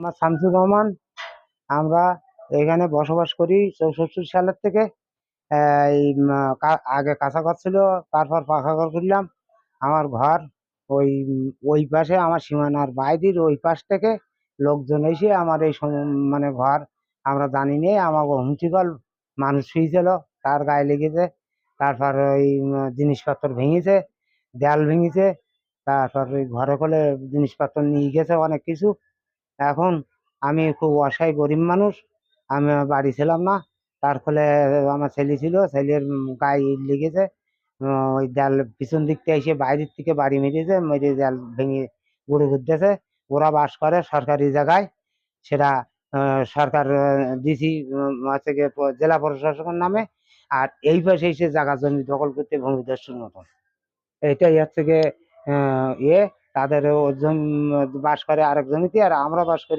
আমার শামসুর রহমান। আমরা এখানে বসবাস করি 64 সালের থেকে। আগে কাঁচা ঘর ছিল, তারপর পাকা ঘর করলাম। আমার ঘর ওই পাশে, আমার সীমানার বাইরের ওই পাশ থেকে লোকজন এসে আমার মানে ঘর আমরা জানি নে, আমাকে হুমকিকল মানুষ শুয়েছিল, তার গায়ে লেগেছে। তারপর ওই জিনিসপত্র ভেঙেছে, দেয়াল ভেঙেছে। তারপর ওই ঘরে কোলে জিনিসপত্র নিয়ে গেছে অনেক কিছু। এখন আমি খুব অসহায় গরিব মানুষ। আমি বাড়ি ছিলাম না। তার ফলে আমার ছেলে ছিল, ছেলের গায়ে ইট লেগেছে। ওই দেয়াল পিছন দিক থেকে এসে বাইরের থেকে বাড়ি মেরেছে, মেরে দেয়াল ভেঙে গুঁড়ো করতেছে। ওরা বাস করে সরকারি জায়গায়, সেটা সরকার ডিসি হচ্ছে গিয়ে জেলা প্রশাসকের নামে। আর এই পাশে এসে জায়গা জমি দখল করতে ভূমিদস্যুর মতন। এটাই হচ্ছে গিয়ে তাদের বাস করে আরেক জমিতে, আর আমরা বাস করি